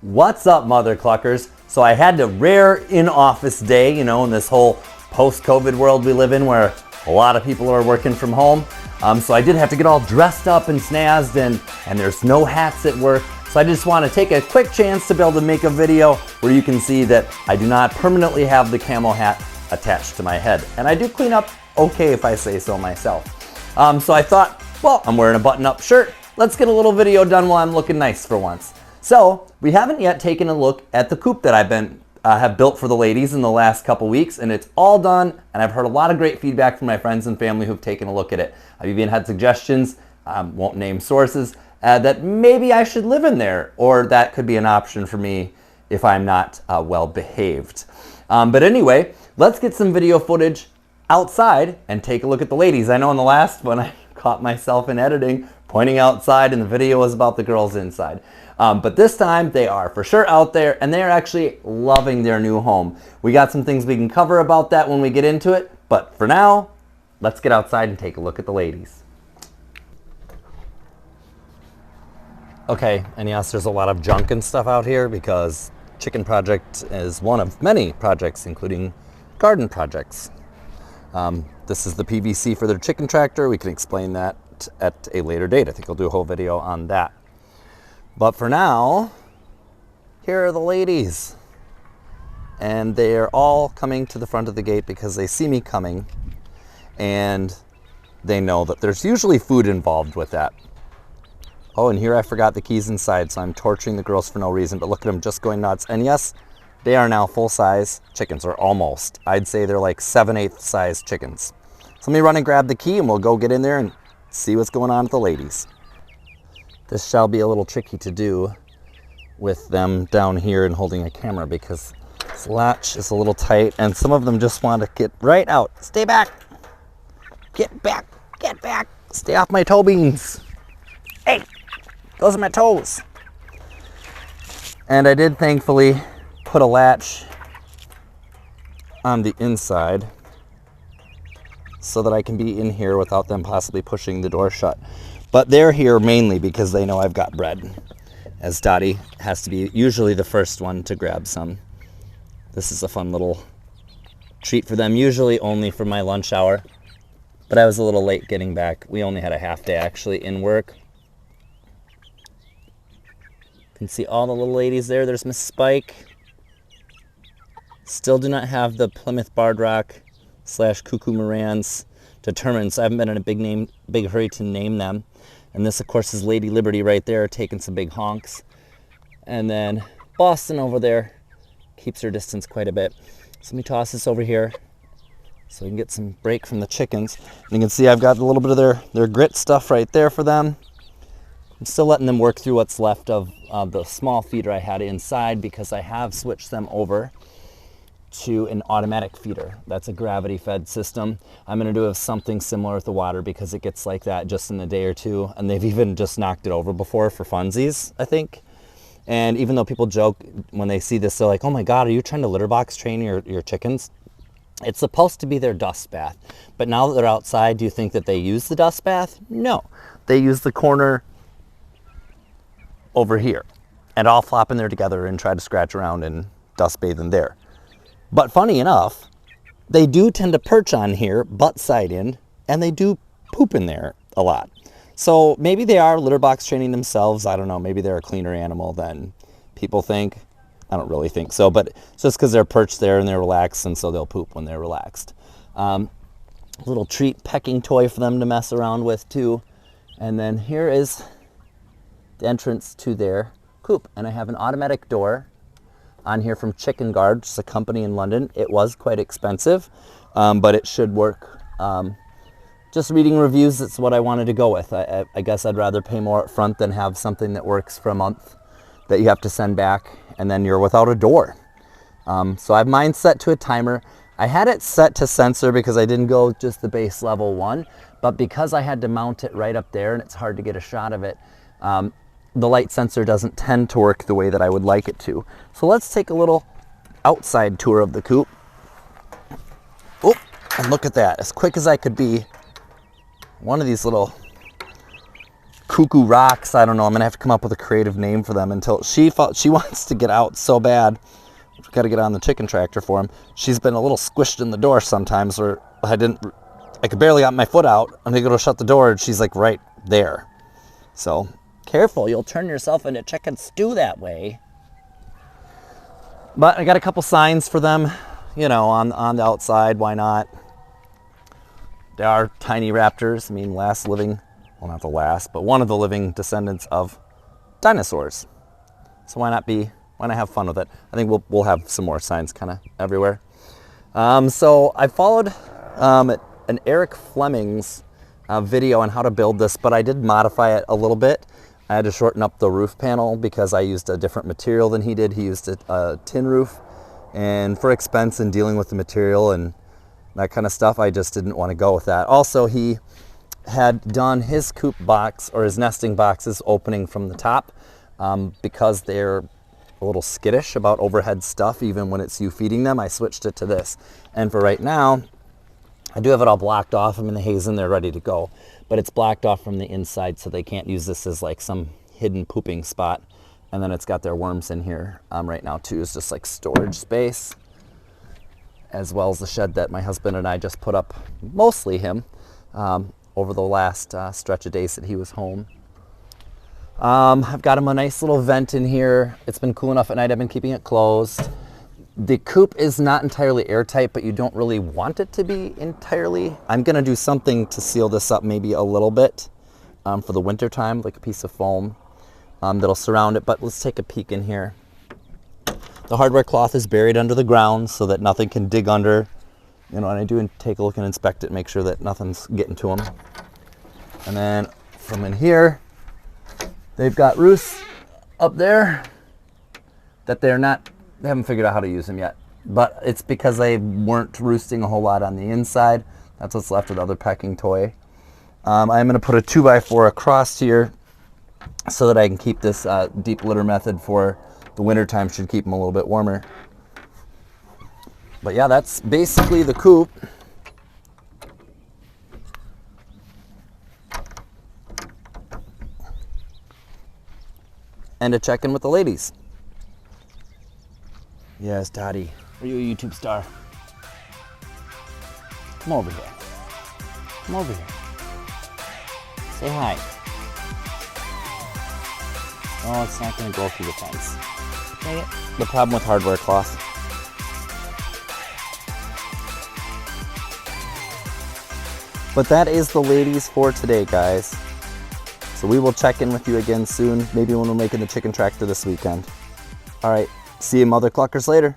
What's up, Mother Cluckers? So I had a rare in-office day, in this whole post-COVID world we live in where a lot of people are working from home. So I did have to get all dressed up and snazzed and there's no hats at work. So I just want to take a quick chance to be able to make a video where you can see that I do not permanently have the camo hat attached to my head. And I do clean up okay if I say so myself. So I thought, well, I'm wearing a button-up shirt. Let's get a little video done while I'm looking nice for once. So we haven't yet taken a look at the coop that I've have built for the ladies in the last couple weeks, and it's all done, and I've heard a lot of great feedback from my friends and family who've taken a look at it. I've even had suggestions, won't name sources, that maybe I should live in there, or that could be an option for me if I'm not well behaved. But anyway, let's get some video footage outside and take a look at the ladies. I know in the last one I caught myself in editing pointing outside and the video was about the girls inside. But this time they are for sure out there and they're actually loving their new home. We got some things we can cover about that when we get into it, but for now, let's get outside and take a look at the ladies. Okay, and yes, there's a lot of junk and stuff out here because Chicken Project is one of many projects, including garden projects. This is the PVC for their chicken tractor. We can explain that at a later date. I think I'll do a whole video on that. But for now, here are the ladies. And they are all coming to the front of the gate because they see me coming and they know that there's usually food involved with that. Oh, and here I forgot the keys inside, so I'm torturing the girls for no reason, but look at them just going nuts. And yes, they are now full-size chickens, or almost. I'd say they're like 7/8 size chickens. So let me run and grab the key and we'll go get in there and see what's going on with the ladies. This shall be a little tricky to do with them down here and holding a camera because this latch is a little tight and some of them just want to get right out. Stay back. Get back. Get back. Stay off my toe beans. Hey, those are my toes. And I did thankfully put a latch on the inside so that I can be in here without them possibly pushing the door shut. But they're here mainly because they know I've got bread, as Dottie has to be usually the first one to grab some. This is a fun little treat for them, usually only for my lunch hour. But I was a little late getting back. We only had a half day actually in work. You can see all the little ladies there. There's Miss Spike. Still do not have the Plymouth Barred Rock / Cuckoo Marans determined, so I haven't been in a big hurry to name them. And this, of course, is Lady Liberty right there, taking some big honks. And then Boston over there keeps her distance quite a bit. So let me toss this over here so we can get some break from the chickens. And you can see I've got a little bit of their grit stuff right there for them. I'm still letting them work through what's left of the small feeder I had inside because I have switched them over to an automatic feeder. That's a gravity fed system. I'm going to do something similar with the water because it gets like that just in a day or two, and they've even just knocked it over before for funsies, I think. And even though people joke when they see this, they're like, oh my God, are you trying to litter box train your chickens? It's supposed to be their dust bath. But now that they're outside, do you think that they use the dust bath? No. They use the corner over here and all flop in there together and try to scratch around and dust bathe in there. But funny enough, they do tend to perch on here, butt side in, and they do poop in there a lot. So maybe they are litter box training themselves. I don't know. Maybe they're a cleaner animal than people think. I don't really think so, but it's just because they're perched there and they're relaxed, and so they'll poop when they're relaxed. Little treat pecking toy for them to mess around with too. And then here is the entrance to their coop. And I have an automatic door on here from Chicken Guard, which is a company in London. It was quite expensive, but it should work. Just reading reviews, that's what I wanted to go with. I guess I'd rather pay more up front than have something that works for a month that you have to send back and then you're without a door. So I have mine set to a timer. I had it set to sensor because I didn't go just the base level one, but because I had to mount it right up there and it's hard to get a shot of it, the light sensor doesn't tend to work the way that I would like it to. So let's take a little outside tour of the coop. Oh, and look at that. As quick as I could be, one of these little cuckoo rocks. I don't know. I'm gonna have to come up with a creative name for them until she wants to get out so bad. We've got to get on the chicken tractor for him. She's been a little squished in the door sometimes, where I could barely get my foot out. I'm gonna go to shut the door, and she's like right there. So careful, you'll turn yourself into chicken stew that way. But I got a couple signs for them, you know, on the outside. Why not? They are tiny raptors. I mean, well, not the last, but one of the living descendants of dinosaurs. So why not have fun with it? I think we'll have some more signs kind of everywhere. So I followed an Eric Fleming's video on how to build this, but I did modify it a little bit. I had to shorten up the roof panel because I used a different material than he did. He used a tin roof, and for expense and dealing with the material and that kind of stuff, I just didn't want to go with that. Also, he had done his coop box, or his nesting boxes, opening from the top because they're a little skittish about overhead stuff. Even when it's you feeding them, I switched it to this. And for right now, I do have it all blocked off. I'm in the hazen, they're ready to go. But it's blocked off from the inside, so they can't use this as like some hidden pooping spot. And then it's got their worms in here right now too. It's just like storage space, as well as the shed that my husband and I just put up, mostly him, over the last stretch of days that he was home. I've got him a nice little vent in here. It's been cool enough at night. I've been keeping it closed. The coop is not entirely airtight, but you don't really want it to be entirely. I'm gonna do something to seal this up maybe a little bit for the winter time, like a piece of foam that'll surround it. But let's take a peek in here. The hardware cloth is buried under the ground so that nothing can dig under. You know, and I do take a look and inspect it, make sure that nothing's getting to them. And then from in here, they've got roosts up there that they haven't figured out how to use them yet. But it's because they weren't roosting a whole lot on the inside. That's what's left of the other pecking toy. I'm gonna put a 2x4 across here so that I can keep this deep litter method for the winter time. Should keep them a little bit warmer. But yeah, that's basically the coop. And a check-in with the ladies. Yes, Dottie. Are you a YouTube star? Come over here. Come over here. Say hi. Oh, it's not going to go through the fence. Dang it. The problem with hardware cloth. But that is the ladies for today, guys. So we will check in with you again soon, maybe when we're making the chicken tractor this weekend. All right, see you mother cluckers later.